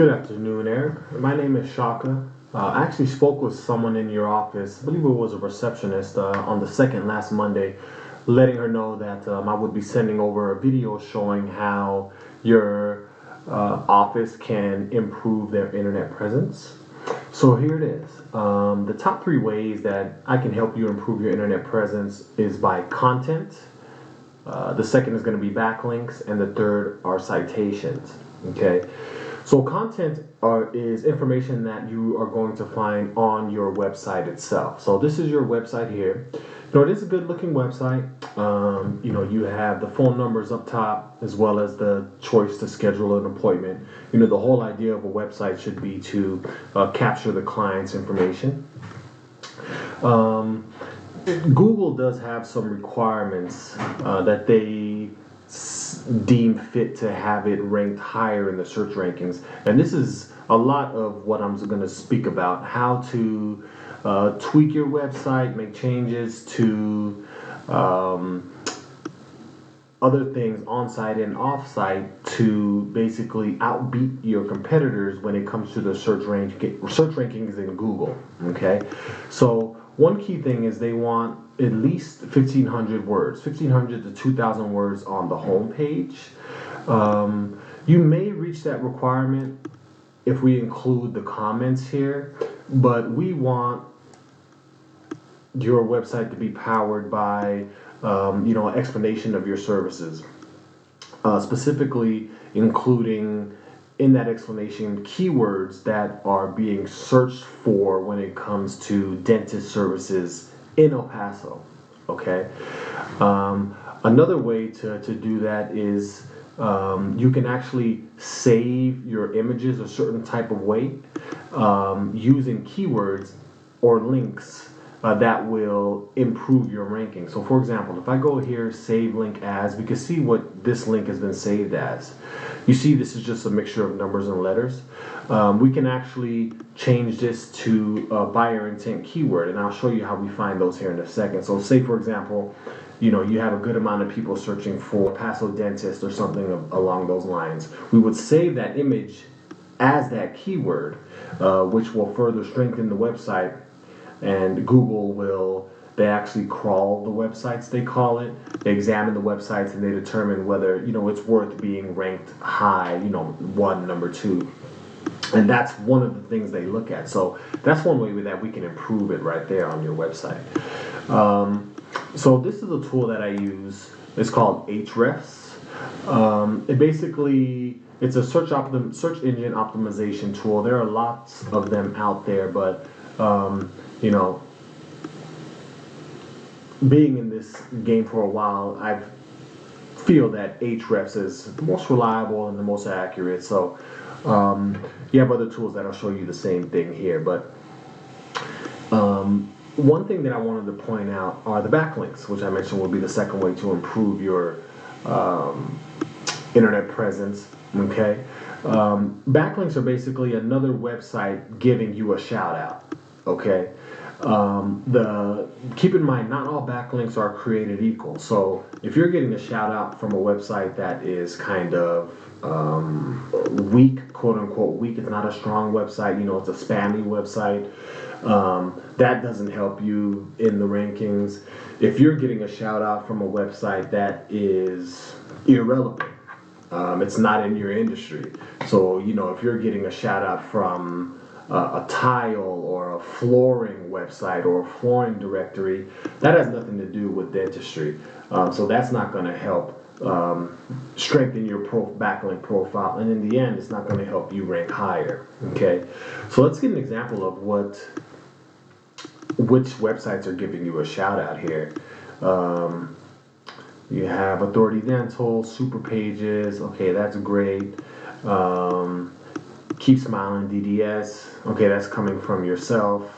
Good afternoon, Eric. My name is Shaka. I actually spoke with someone in your office, I believe it was a receptionist, on the second last Monday, letting her know that I would be sending over a video showing how your office can improve their internet presence. So here it is. The top three ways that I can help you improve your internet presence is by content. The second is going to be backlinks, and the third are citations. Okay. So content is information that you are going to find on your website itself. So this is your website here. It is a good looking website. You have the phone numbers up top as well as the choice to schedule an appointment. The whole idea of a website should be to capture the client's information. Google does have some requirements that they deem fit to have it ranked higher in the search rankings, and this is a lot of what I'm going to speak about: how to tweak your website, make changes to other things on-site and off-site to basically outbeat your competitors when it comes to the search rankings in Google. Okay, so one key thing is they want at least 1,500 words, 1,500 to 2,000 words on the home page. You may reach that requirement if we include the comments here, but we want your website to be powered by an explanation of your services, specifically including in that explanation keywords that are being searched for when it comes to dentist services in El Paso. Okay. Another way to do that is you can actually save your images a certain type of way using keywords or links that will improve your ranking. So for example, if I go here, save link as, we can see what this link has been saved as. You see this is just a mixture of numbers and letters. We can actually change this to a buyer intent keyword, and I'll show you how we find those here in a second. So say for example, you have a good amount of people searching for Paso dentist or something along those lines. We would save that image as that keyword, which will further strengthen the website. And Google they actually crawl the websites, they call it. They examine the websites and they determine whether, it's worth being ranked high, one, number two. And that's one of the things they look at. So that's one way that we can improve it right there on your website. So this is a tool that I use. It's called Ahrefs. It's a search engine optimization tool. There are lots of them out there, but being in this game for a while, I feel that Ahrefs is the most reliable and the most accurate. So you have other tools that'll show you the same thing here. But one thing that I wanted to point out are the backlinks, which I mentioned would be the second way to improve your internet presence. Okay, backlinks are basically another website giving you a shout out. Okay. Keep in mind, not all backlinks are created equal. So if you're getting a shout out from a website that is kind of weak, quote unquote weak, it's not a strong website, it's a spammy website, that doesn't help you in the rankings. If you're getting a shout out from a website that is irrelevant, it's not in your industry. So, if you're getting a shout out from a tile or a flooring website or a flooring directory, that has nothing to do with dentistry. So that's not going to help strengthen your backlink profile, and in the end, it's not going to help you rank higher. Okay, so let's get an example of which websites are giving you a shout out here. You have Authority Dental, Super Pages. Okay, that's great. Keep Smilin DDS. Okay, that's coming from yourself.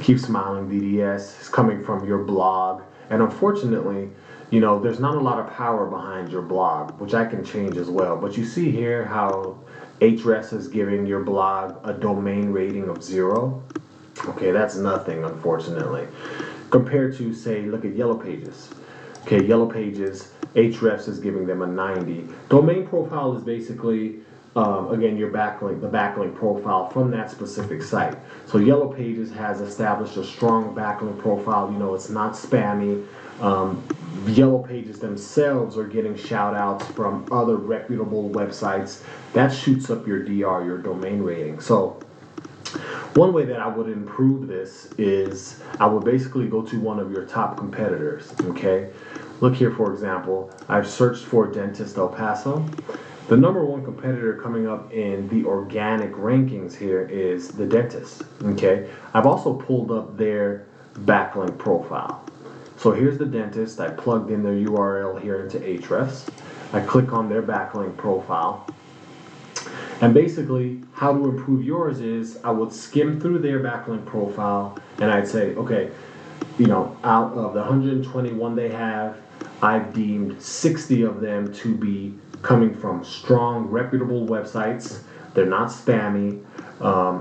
Keep Smilin DDS is coming from your blog. And unfortunately, there's not a lot of power behind your blog, which I can change as well. But you see here how Ahrefs is giving your blog a domain rating of 0. Okay, that's nothing, unfortunately. Compared to, say, look at Yellow Pages. Okay, Yellow Pages, Ahrefs is giving them a 90. Domain profile is basically again, your backlink, the backlink profile from that specific site. So Yellow Pages has established a strong backlink profile. You know, it's not spammy. Yellow Pages themselves are getting shout outs from other reputable websites. That shoots up your DR, your domain rating. So one way that I would improve this is I would basically go to one of your top competitors, okay? Look here, for example, I've searched for Dentist El Paso. The number one competitor coming up in the organic rankings here is the dentist, okay? I've also pulled up their backlink profile. So here's the dentist. I plugged in their URL here into Ahrefs. I click on their backlink profile. And basically, how to improve yours is I would skim through their backlink profile and I'd say, okay, you know, out of the 121 they have, I've deemed 60 of them to be coming from strong, reputable websites. They're not spammy,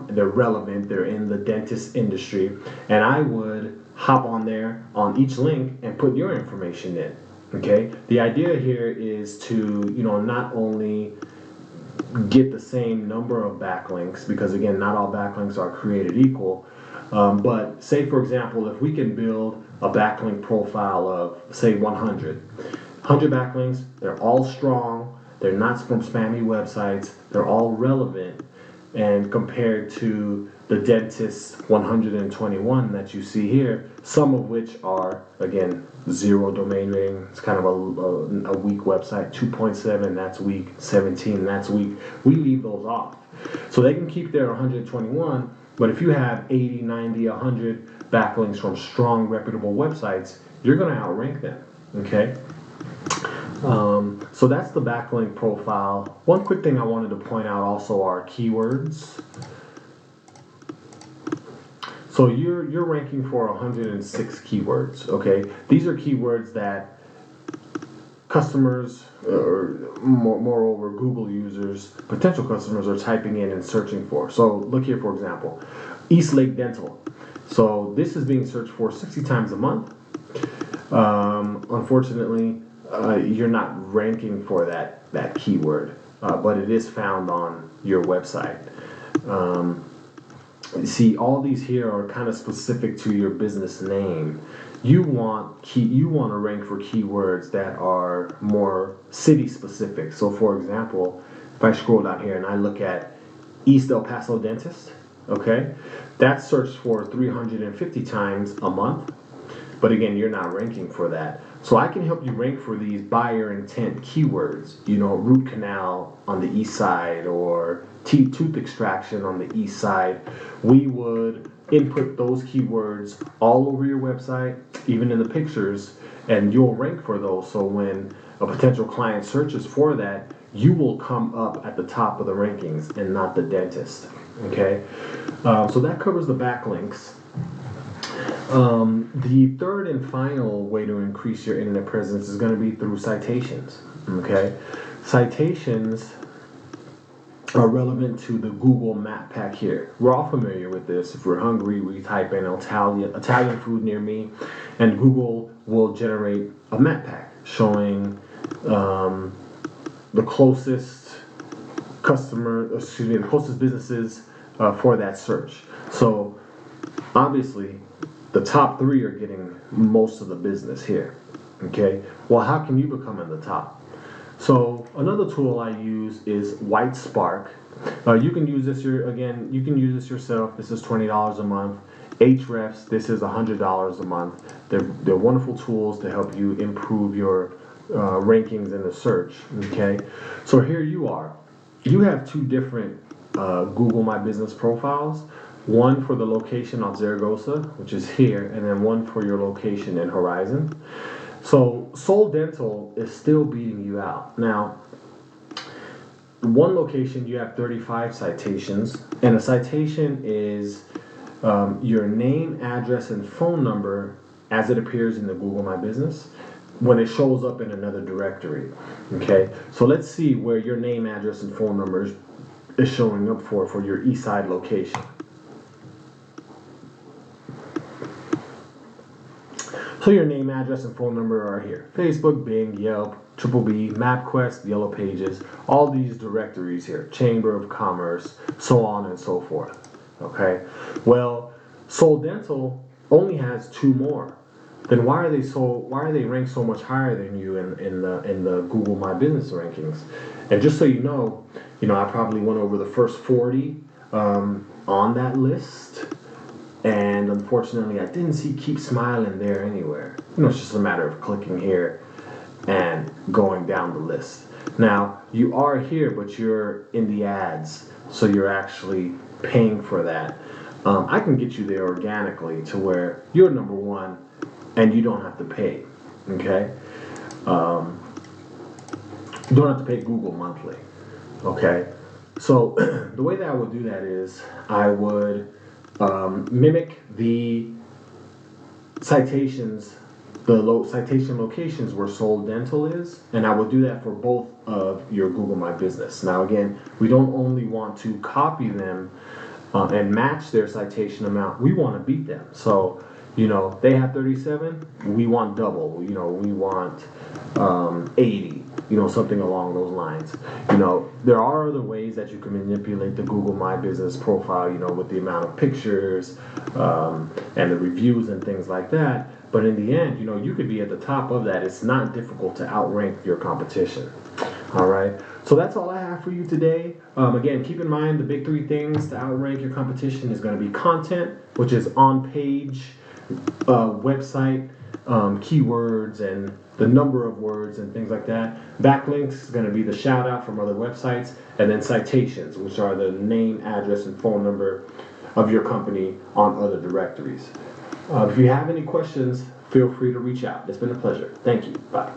they're relevant, they're in the dentist industry. And I would hop on there on each link and put your information in. Okay? The idea here is to, you know, not only get the same number of backlinks, because again, not all backlinks are created equal. But say, for example, if we can build a backlink profile of, say, 100 backlinks, they're all strong, they're not from spammy websites, they're all relevant, and compared to the dentist's 121 that you see here, some of which are, again, 0 domain rating. It's kind of a weak website. 2.7, that's weak. 17, that's weak. We leave those off. So they can keep their 121, but if you have 80, 90, 100 backlinks from strong, reputable websites, you're going to outrank them, okay? So that's the backlink profile. One quick thing I wanted to point out also are keywords. So you're ranking for 106 keywords, okay? These are keywords that customers, or moreover Google users, potential customers are typing in and searching for. So look here, for example, Eastlake Dental. So this is being searched for 60 times a month. Unfortunately, you're not ranking for that keyword, but it is found on your website. See, all these here are kind of specific to your business name. You want to rank for keywords that are more city specific. So, for example, if I scroll down here and I look at East El Paso Dentist, okay, that's searched for 350 times a month. But again, you're not ranking for that. So I can help you rank for these buyer intent keywords, you know, root canal on the east side or tooth extraction on the east side. We would input those keywords all over your website, even in the pictures, and you'll rank for those. So when a potential client searches for that, you will come up at the top of the rankings and not the dentist. Okay? So that covers the backlinks. The third and final way to increase your internet presence is going to be through citations. Okay, citations are relevant to the Google map pack here. We're all familiar with this. If we're hungry, we type in Italian food near me, and Google will generate a map pack showing the closest the closest businesses for that search. So obviously, the top 3 are getting most of the business here. Okay, well, how can you become in the top? So another tool I use is White Spark. You can use this you can use this yourself. This is $20 a month. Ahrefs, this is $100 a month. They're wonderful tools to help you improve your rankings in the search. Okay, so here you are. You have 2 different Google My Business profiles. One for the location of Zaragoza, which is here, and then one for your location in Horizon. So Soul Dental is still beating you out. Now, one location you have 35 citations, and a citation is your name, address, and phone number as it appears in the Google My Business when it shows up in another directory. Okay, so let's see where your name, address, and phone number is showing up for your East Side location. So your name, address, and phone number are here. Facebook, Bing, Yelp, Triple B, MapQuest, Yellow Pages, all these directories here, Chamber of Commerce, so on and so forth. Okay? Well, Soul Dental only has 2 more. Then why are they ranked so much higher than you in the Google My Business rankings? And just so you know, I probably went over the first 40 on that list. And unfortunately, I didn't see Keep Smiling there anywhere. It's just a matter of clicking here and going down the list. Now, you are here, but you're in the ads, so you're actually paying for that. I can get you there organically to where you're number 1 and you don't have to pay, okay? You don't have to pay Google monthly, okay? So the way that I would do that is I would mimic the citations, the citation locations where Soul Dental is, and I will do that for both of your Google My Business. Now again, we don't only want to copy them and match their citation amount, we want to beat them. So, they have 37, we want double, we want 80, something along those lines. There are other ways that you can manipulate the Google My Business profile, with the amount of pictures and the reviews and things like that. But in the end, you could be at the top of that. It's not difficult to outrank your competition. All right. So that's all I have for you today. Again, keep in mind the big 3 things to outrank your competition is going to be content, which is on page, website, keywords, and the number of words and things like that. Backlinks is going to be the shout out from other websites, and then citations, which are the name, address, and phone number of your company on other directories. If you have any questions, feel free to reach out. It's been a pleasure. Thank you. Bye.